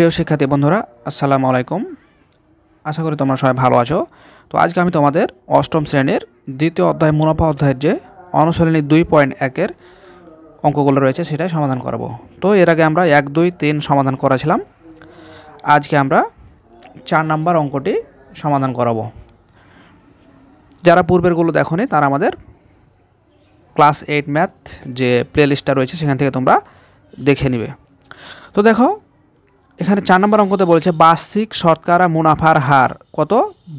প্রিয় শিক্ষার্থী বন্ধুরা, আসসালামু আলাইকুম। আশা করি তোমরা সবাই ভালো আছো। তো আজকে আমি তোমাদের অষ্টম শ্রেণীর দ্বিতীয় অধ্যায় মুনাফা অধ্যায়ের যে অনুশীলনী 2.1-এর অঙ্কগুলো রয়েছে সেটাই সমাধান করব। তো এর আগে আমরা 1, 2, 3 সমাধান করেছিলাম। আজকে আমরা 4 নম্বর অঙ্কটি সমাধান করাবো। যারা পূর্বেরগুলো দেখোনি তারা আমাদের ক্লাস 8 ম্যাথ যে প্লেলিস্টটা রয়েছে সেখান থেকে তোমরা দেখে নিবে। তো দেখো, এখানে 4 নম্বর অঙ্কতে বলেছে বার্ষিক শতকরা মুনাফার হার কত?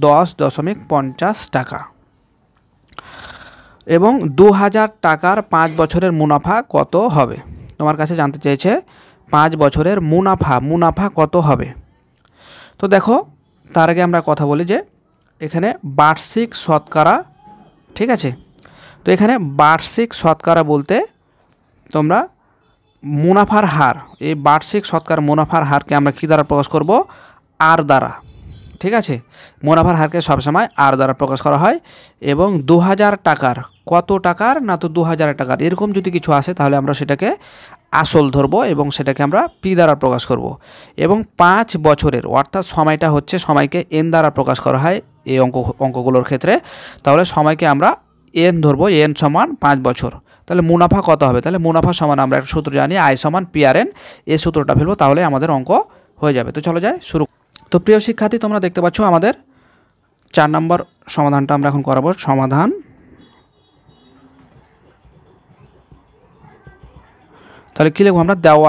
10.50 টাকা এবং 2000 টাকার 5 বছরের মুনাফা কত হবে? তোমার কাছে জানতে চেয়েছে 5 বছরের মুনাফা কত হবে। তো দেখো, তার আগে আমরা কথা বলি যে এখানে বার্ষিক শতকরা, ঠিক আছে? তো এখানে বার্ষিক শতকরা বলতে তোমরা মুনাফার হার, এই বার্ষিক শতকরা মুনাফার হারকে আমরা কী দ্বারা প্রকাশ করব? আর দ্বারা, ঠিক আছে? মুনাফার হারকে সবসময় আর দ্বারা প্রকাশ করা হয়। এবং 2000 টাকার, কত টাকার? না তো 2000 টাকার, এরকম যদি কিছু আসে তাহলে আমরা সেটাকে আসল ধরবো এবং সেটাকে আমরা পি দ্বারা প্রকাশ করব। এবং 5 বছরের, অর্থাৎ সময়টা হচ্ছে, সময়কে এন দ্বারা প্রকাশ করা হয় এই অঙ্কগুলোর ক্ষেত্রে। তাহলে সময়কে আমরা এন ধরবো, এন সমান 5 বছর। তাহলে মুনাফা কত হবে? তাহলে মুনাফা সমান আমরা একটা সূত্র জানি, আই সমান পি আর এন। এই সূত্রটা ফেলবো, তাহলে আমাদের অঙ্ক হয়ে যাবে। তো চলো যাই শুরু। তো প্রিয় শিক্ষার্থী, তোমরা দেখতে পাচ্ছ আমাদের 4 নম্বর সমাধানটা আমরা এখন করাবো। সমাধান তাহলে কী লিখবো আমরা? দেওয়া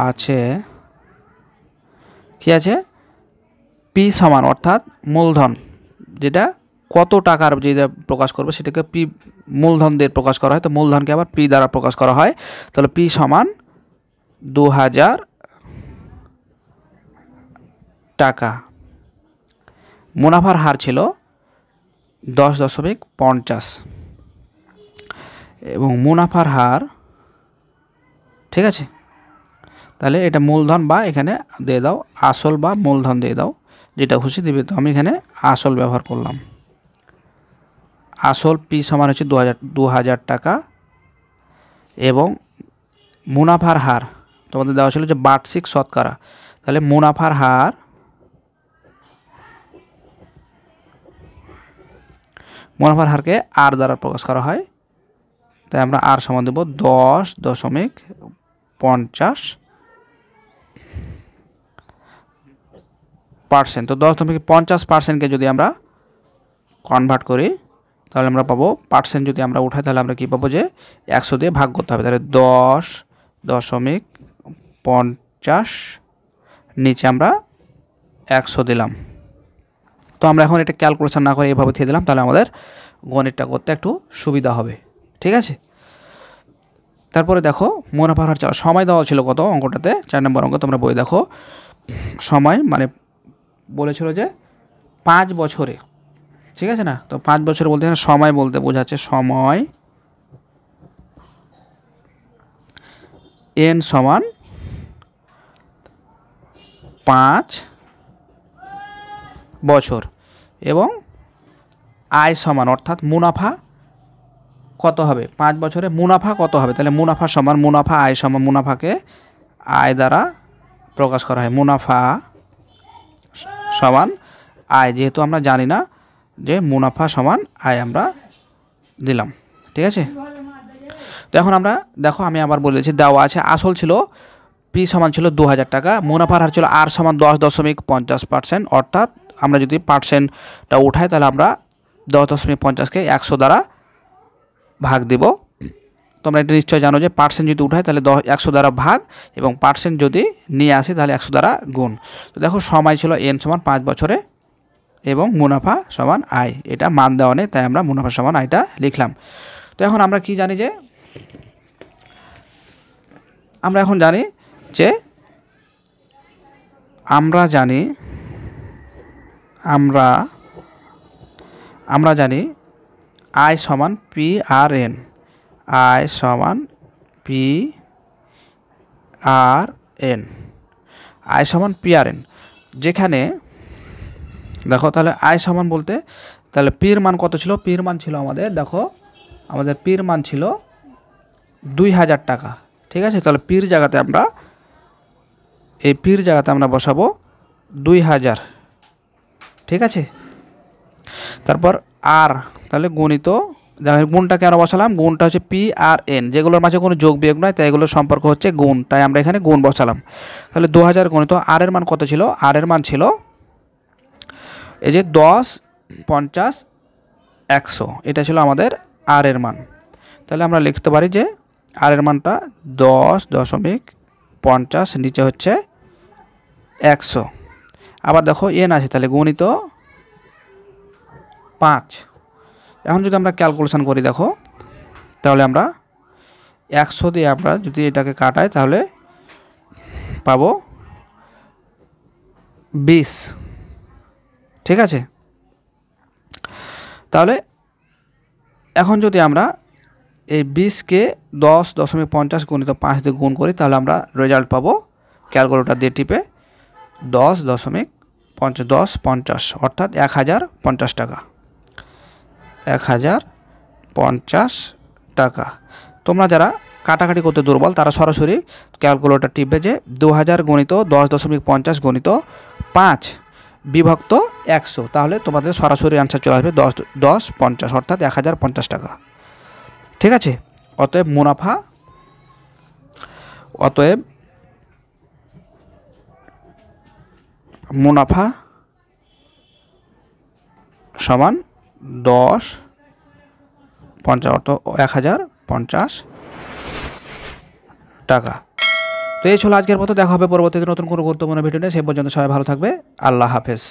আছে কি আছে? পি সমান, অর্থাৎ মূলধন, যেটা কত টাকার যেটা প্রকাশ করবে সেটাকে পি মূলধন দিয়ে প্রকাশ করা হয়। তো মূলধনকে আবার পি দ্বারা প্রকাশ করা হয়। তাহলে পি সমান 2000 টাকা। মুনাফার হার ছিল 10.50 এবং মুনাফার হার, ঠিক আছে? তাহলে এটা মূলধন, বা এখানে দিয়ে দাও আসল, বা মূলধন দিয়ে দাও, যেটা খুশি দেবে। তো আমি এখানে আসল ব্যবহার করলাম। আসল পি সমান হচ্ছে 2000 টাকা এবং মুনাফার হার তোমাদের দেওয়া ছিল যে বার্ষিক শতকরা। তাহলে মুনাফার হারকে আর দ্বারা প্রকাশ করা হয়। তাই আমরা আর সমান দেব 10.50%। তো 10.50%কে যদি আমরা কনভার্ট করি তাহলে আমরা পাবো, পার্সেন্ট যদি আমরা উঠাই তাহলে আমরা কী পাবো? যে 100 দিয়ে ভাগ করতে হবে। তাহলে 10.50 নিচে আমরা 100 দিলাম। তো আমরা এখন এটা ক্যালকুলেশন না করে এভাবে দিয়ে দিলাম, তাহলে আমাদের গণিতটা করতে একটু সুবিধা হবে, ঠিক আছে? তারপরে দেখো, মুনাফার হার সময় দেওয়া ছিল কত অঙ্কটাতে? 4 নম্বর অঙ্ক, তোমরা বই দেখো। সময় মানে বলেছিল যে 5 বছরে, ঠিক আছে না? তো 5 বছর বলতে এখানে সময় বলতে বোঝাচ্ছে সময় এন সমান 5 বছর এবং আয় সমান, অর্থাৎ মুনাফা কত হবে 5 বছরে? মুনাফা কত হবে? তাহলে মুনাফা সমান মুনাফা, আয় সমান, মুনাফাকে আয় দ্বারা প্রকাশ করা হয়। মুনাফা সমান আয়, যেহেতু আমরা জানি না যে মুনাফা সমান আয়, আমরা দিলাম, ঠিক আছে? তো এখন আমরা দেখো, আমি আবার বলেছি দেওয়া আছে আসল ছিল পি সমান ছিল 2000 টাকা, মুনাফার হার ছিল আর সমান 10.50%। অর্থাৎ আমরা যদি পার্সেন্টটা উঠাই তাহলে আমরা 10.50কে 100 দ্বারা ভাগ দিব। তোমরা এটা নিশ্চয় জানো যে পার্সেন্ট যদি উঠাই তাহলে 100 দ্বারা ভাগ, এবং পার্সেন্ট যদি নিয়ে আসি তাহলে 100 দ্বারা গুণ। তো দেখো, সময় ছিল এন সমান 5 বছরে এবং মুনাফা সমান আয়। এটা মান দেওয়া নেই, তাই আমরা মুনাফা সমান আয়টা লিখলাম। তো এখন আমরা কি জানি? যে আমরা এখন জানি যে আমরা জানি আয় সমান পি আর এন। আয় সমান পি আর এন, আয় সমান পি আর এন, যেখানে দেখো তাহলে আয় সমান বলতে তাহলে পির মান কত ছিল, পির মান ছিল আমাদের, দেখো আমাদের পির মান ছিল 2000 টাকা। ঠিক আছে, তাহলে পির জায়গাতে আমরা এই পির জায়গাতে আমরা বসাবো 2000। ঠিক আছে, তারপর আর তাহলে গুণিত, গুণটা কেন বসালাম, গুণটা হচ্ছে পি আর এন, যেগুলোর মাঝে কোনো যোগ বিয়োগ নয় তাই এগুলোর সম্পর্ক হচ্ছে গুণ, তাই আমরা এখানে গুণ বসালাম। তাহলে 2000 গুণিত আর এর মান কত ছিল, আর এর মান ছিল এই যে 10, 50, 100, এটা ছিল আমাদের আর এর মান। তাহলে আমরা লিখতে পারি যে আর এর মানটা 10.50, নিচে হচ্ছে 100। আবার দেখো এন আছে, তাহলে গুণিত 5। এখন যদি আমরা ক্যালকুলেশন করি দেখো, তাহলে আমরা 100 দিয়ে আমরা যদি এটাকে কাটাই তাহলে পাবো 20। ঠিক আছে, তাহলে এখন যদি আমরা এই 20কে 10.50 গুণিত 5 দিয়ে গুণ করি তাহলে আমরা রেজাল্ট পাবো ক্যালকুলেটর দিয়ে টিপে 10.50 অর্থাৎ 1050 টাকা। 1050 টাকা। তোমরা যারা কাটাকাটি করতে দুর্বল তারা সরাসরি ক্যালকুলেটর টিপবে যে 2000 গুণিত 10.50 গুণিত 5 বিভক্ত 100, তাহলে তোমাদের সরাসরি অ্যান্সার চলে আসবে 10.50 অর্থাৎ 1050 টাকা। ঠিক আছে, অতএব মুনাফা সমান 10.50 অর্থ 1050 টাকা। তো এই ছিল আজকের মতো, দেখা হবে পরবর্তীতে নতুন কোনো গুরুত্বপূর্ণ ভিডিও নিয়ে। সে পর্যন্ত সবাই ভালো থাকবে, আল্লাহ হাফেজ।